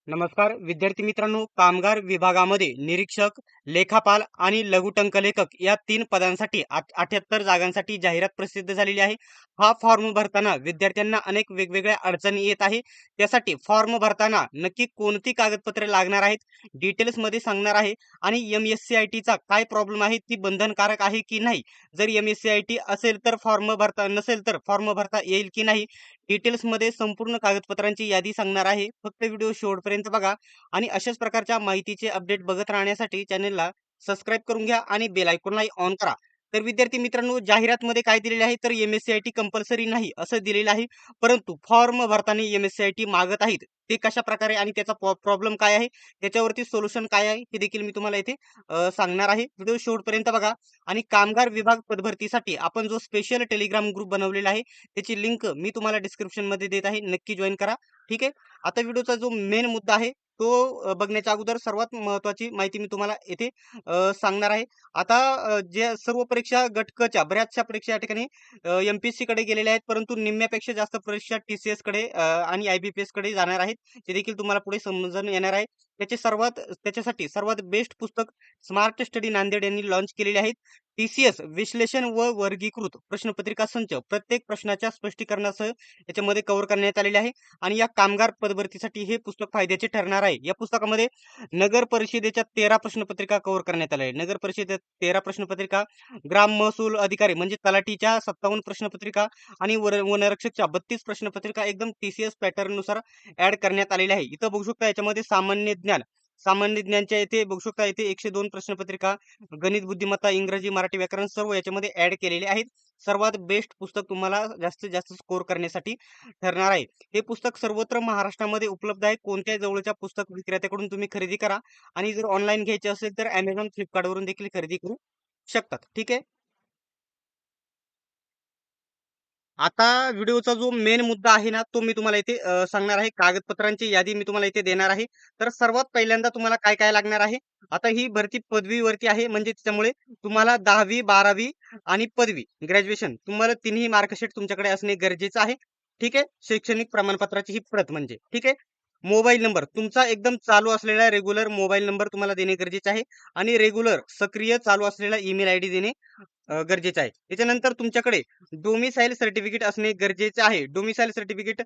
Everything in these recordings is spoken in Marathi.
नमस्कार विद्यार्थी मित्रांनो, कामगार विभागामध्ये निरीक्षक, लेखापाल आणि लघुटंक लेखक या 3 पदांसाठी 78 जागांसाठी जाहिरात प्रसिद्ध झालेली आहे. हा फॉर्म भरताना विद्यार्थ्यांना अनेक वेगवेगळ्या अडचणी येत आहे. त्यासाठी फॉर्म भरताना नक्की कोणती कागदपत्रे लागणार आहेत, डिटेल्समध्ये सांगणार आहे. आणि MSCITचा काय प्रॉब्लेम आहे, ती बंधनकारक आहे की नाही, जर MSCIT असेल तर फॉर्म भरता, नसेल तर फॉर्म भरता येईल की नाही, डिटेल्समध्ये संपूर्ण कागदपत्रांची यादी सांगणार आहे. फक्त व्हिडिओ शेवटपर्यंत बघा आणि अशाच प्रकारच्या माहितीचे अपडेट बघत राहण्यासाठी चॅनलला सबस्क्राईब करून घ्या आणि बेल आयकॉनला ऑन करा. तर विद्यार्थी मित्रांनो, जाहिरातमध्ये काय दिलेले आहे, तर MSCIT कंपल्सरी नाही असं दिलेलं आहे. परंतु फॉर्म भरताना MSCIT मागत आहेत. ते कशा प्रकारे आणि त्याचा प्रॉब्लेम काय आहे, त्याच्यावरती सोल्युशन काय आहे, हे देखील मी तुम्हाला इथे सांगणार आहे. व्हिडिओ शेवटपर्यंत बघा. आणि कामगार विभाग पदभरतीसाठी आपण जो स्पेशल टेलिग्राम ग्रुप बनवलेला आहे, त्याची लिंक मी तुम्हाला डिस्क्रिप्शन मध्ये देत आहे. नक्की जॉईन करा. ठीक आहे. आता व्हिडिओचा जो मेन मुद्दा आहे तो बघण्याच्या अगोदर सर्वात महत्त्वाची माहिती मी तुम्हाला येथे सांगणार आहे. आता जे सर्व परीक्षा गट क च्या बऱ्याचशा परीक्षा या ठिकाणी MPSC कडे गेलेल्या आहेत, परंतु निम्म्यापेक्षा जास्त परीक्षा TCS कडे आणि IBPS कडे जाणार आहेत. ते देखील तुम्हाला पुढे समजून येणार आहे. त्याच्यासाठी सर्वात बेस्ट पुस्तक स्मार्ट स्टडी नांदेड यांनी लॉन्च केलेले आहेत. TCS विश्लेषण व वर्गीकृत प्रश्नपत्रिका संच प्रत्येक प्रश्नाच्या स्पष्टीकरणासह याच्यामध्ये कव्हर करण्यात आलेले आहे. आणि या कामगार पदभरतीसाठी हे पुस्तक फायद्याचे ठरणार आहे. या पुस्तकामध्ये नगर परिषदेच्या 13 प्रश्नपत्रिका कव्हर करण्यात आल्या आहे. नगर परिषदेत 13 प्रश्नपत्रिका, ग्राम महसूल अधिकारी म्हणजे तलाठीच्या 57 प्रश्नपत्रिका आणि वनरक्षकच्या 32 प्रश्नपत्रिका एकदम TCS पॅटर्न नुसार ऍड करण्यात आलेल्या आहे. इथं बघू शकता याच्यामध्ये सामान्य ज्ञानच्या इथे बघू शकता, इथे 102 प्रश्नपत्रिका, गणित बुद्धिमत्ता, इंग्रजी, मराठी व्याकरण सर्व याच्यामध्ये ऍड केलेले आहेत. सर्वात बेस्ट पुस्तक तुम्हाला जास्तीत जास्त स्कोर करण्यासाठी ठरणार आहे. हे पुस्तक सर्वत्र महाराष्ट्रामध्ये उपलब्ध आहे. कोणत्याही जवळच्या पुस्तक विक्रेत्याकडून तुम्ही खरेदी करा. आणि जर ऑनलाईन घ्यायचे असेल तर Amazon, Flipkart वरून देखील खरेदी करू शकतात. ठीक आहे. आता व्हिडिओचा जो मेन मुद्दा आहे ना, तो मी तुम्हाला इथे सांगणार आहे. कागदपत्रांची यादी मी तुम्हाला इथे देणार आहे. तर सर्वात पहिल्यांदा तुम्हाला काय-काय लागणार आहे. आता ही भरती पदवीवरती आहे, म्हणजे त्याच्यामुळे तुम्हाला 10वी, 12वी आणि पदवी, ग्रॅज्युएशन तुम्हाला तिन्ही मार्कशीट तुमच्याकडे असणे गरजेचं आहे. ठीक आहे. शैक्षणिक प्रमाणपत्राची ही प्रत म्हणजे. ठीक आहे. मोबाईल नंबर तुमचा एकदम चालू असलेला रेग्युलर मोबाईल नंबर तुम्हाला देणे गरजेचे आहे. आणि रेग्युलर सक्रिय चालू असलेला ईमेल आयडी देणे गरजेचं आहे. त्याच्यानंतर तुमच्याकडे डोमिसाईल सर्टिफिकेट असणे गरजेचे आहे. डोमिसाईल सर्टिफिकेट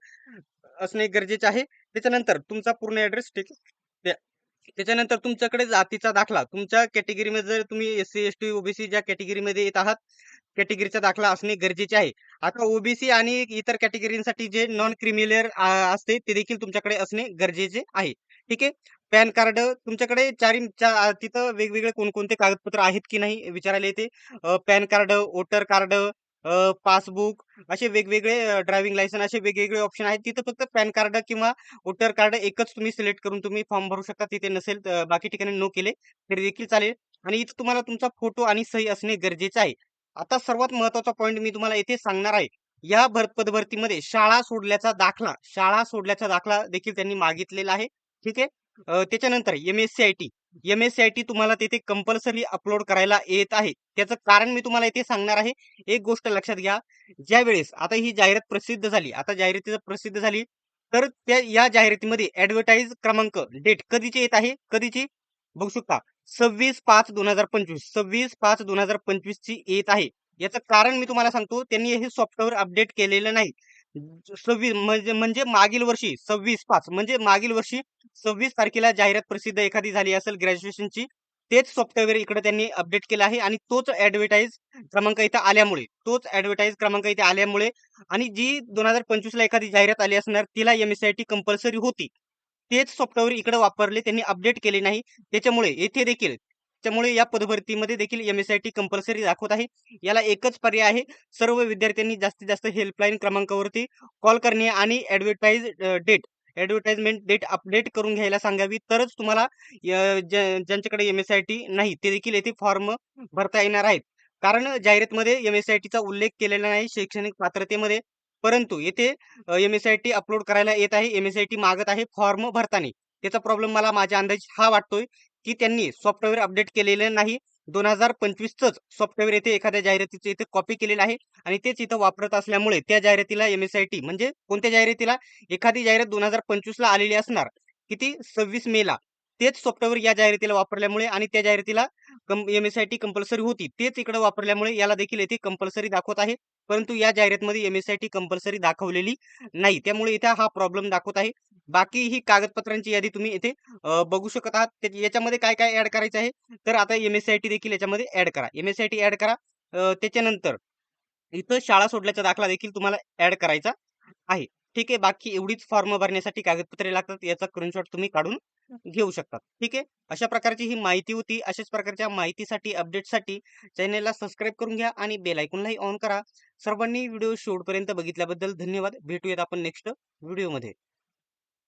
असणे गरजेचे आहे. त्याच्यानंतर तुमचा पूर्ण ऍड्रेस. ठीक आहे. त्याच्यानंतर तुमच्याकडे जातीचा दाखला, तुमच्या कॅटेगरीमध्ये जर तुम्ही SC, ST, OBC ज्या कॅटेगरीमध्ये येत आहात, कॅटेगरीचा दाखला असणे गरजेचे आहे. आता OBC आणि इतर कॅटेगरीसाठी जे नॉन क्रिमिलेअर असते, ते देखील तुमच्याकडे असणे गरजेचे आहे. ठीक आहे. पॅन कार्ड तुमच्याकडे तिथं वेगवेगळे कोणकोणते कागदपत्र आहेत की नाही विचारायला येते. Pan card, voter card, passbook, असे वेगवेगळे ड्रायव्हिंग लायसन, असे वेगवेगळे ऑप्शन आहेत. तिथं फक्त पॅन कार्ड किंवा वोटर कार्ड एकच तुम्ही सिलेक्ट करून तुम्ही फॉर्म भरू शकता. तिथे नसेल तर बाकी ठिकाणी नो केले तरी देखील चालेल. आणि इथं तुम्हाला तुमचा फोटो आणि सही असणे गरजेचं आहे. आता सर्वात महत्त्वाचा पॉइंट मी तुम्हाला येथे सांगणार आहे. या पदभरतीमध्ये शाळा सोडल्याचा दाखला देखील त्यांनी मागितलेला आहे. ठीक आहे. त्याच्यानंतर MSCIT तुम्हाला तिथे कंपल्सरी अपलोड करायला येत आहे. त्याचं कारण मी तुम्हाला इथे सांगणार आहे. एक गोष्ट लक्षात घ्या. ज्यावेळेस आता ही जाहिरात प्रसिद्ध झाली, आता जाहिराती प्रसिद्ध झाली, तर या जाहिरातीमध्ये ऍडव्हर्टाइज क्रमांक, डेट कधीची येत आहे, कधीची बघू शकता, 26/5/2025, 26/5/2025 ची येत आहे. याचं कारण मी तुम्हाला सांगतो, त्यांनी हे सॉफ्टवेअर अपडेट केलेलं नाही. 26 म्हणजे म्हणजे मागील वर्षी 26/5 म्हणजे मागील वर्षी 26 तारखेला जाहिरात प्रसिद्ध एखादी झाली असेल ग्रॅज्युएशनची, तेच सॉफ्टवेअर इकडे त्यांनी अपडेट केलं आहे. आणि तोच ऍडव्हर्टाइज क्रमांक इथे आल्यामुळे आणि जी 2025 ला एखादी जाहिरात आली असणार, तिला MSCIT कंपल्सरी होती. तेच सॉफ्टवेअर इकडे वापरले, त्यांनी अपडेट केले नाही. त्याच्यामुळे येथे देखील त्यामुळे या पदभरतीमध्ये देखील MSCIT कंपल्सरी दाखवत आहे. याला एकच पर्याय आहे. सर्व विद्यार्थ्यांनी जास्तीत जास्त हेल्पलाईन क्रमांकावरती कॉल करणे आणि ऍडव्हर्टाइजमेंट डेट अपडेट करून घ्यायला सांगावी. तरच तुम्हाला ज्यांच्याकडे MSCIT नाही ते देखील येथे फॉर्म भरता येणार आहेत. कारण जाहिरातमध्ये MSCITचा उल्लेख केलेला नाही शैक्षणिक पात्रतेमध्ये. परंतु येथे MSCIT अपलोड करायला येत आहे. MSCIT मागत आहे फॉर्म भरताना. त्याचा प्रॉब्लेम मला माझ्या अंदाजे हा वाटतोय, की त्यांनी सॉफ्टवेअर अपडेट केलेलं नाही. 2025चंच सॉफ्टवेअर येथे एखाद्या जाहिरातीचं इथे कॉपी केलेलं आहे आणि तेच इथं वापरत असल्यामुळे त्या जाहिरातीला MSCIT म्हणजे कोणत्या जाहिरातीला, एखादी जाहिरात 2025 ला आलेली असणार, किती 26 मेला तेच सॉफ्टवेअर या जाहिरातीला वापरल्यामुळे आणि त्या जाहिरातीला MSIT कंपल्सरी होती तेच इकडे वापरल्यामुळे याला देखील येथे कंपल्सरी दाखवत आहे. परंतु या जाहिरातीमध्ये MSIT कंपल्सरी दाखवलेली नाही. त्यामुळे इथे हा प्रॉब्लेम दाखवत आहे. बाकी ही कागदपत्रांची यादी तुम्ही इथे बघू शकत आहात. याच्यामध्ये काय-काय ॲड करायचं आहे, तर आता MSIT देखील याच्यामध्ये ॲड करा. MSIT ॲड करा. त्याच्यानंतर इथं शाळा सोडल्याचा दाखला देखील तुम्हाला ॲड करायचा आहे. ठीक आहे. बाकी एवढीच फॉर्म भरण्यासाठी कागदपत्रे लागतात. याचा स्क्रीनशॉट तुम्ही काढून घेऊ शकता. ठीक आहे. अशा प्रकारची ही माहिती होती. अशाच प्रकारच्या माहितीसाठी, अपडेटसाठी चॅनेलला सबस्क्राईब करून घ्या आणि बेल आयकॉनलाही ऑन करा. सर्वांनी व्हिडिओ शेवटपर्यंत बघितल्याबद्दल धन्यवाद. भेटूयात आपण नेक्स्ट व्हिडिओमध्ये.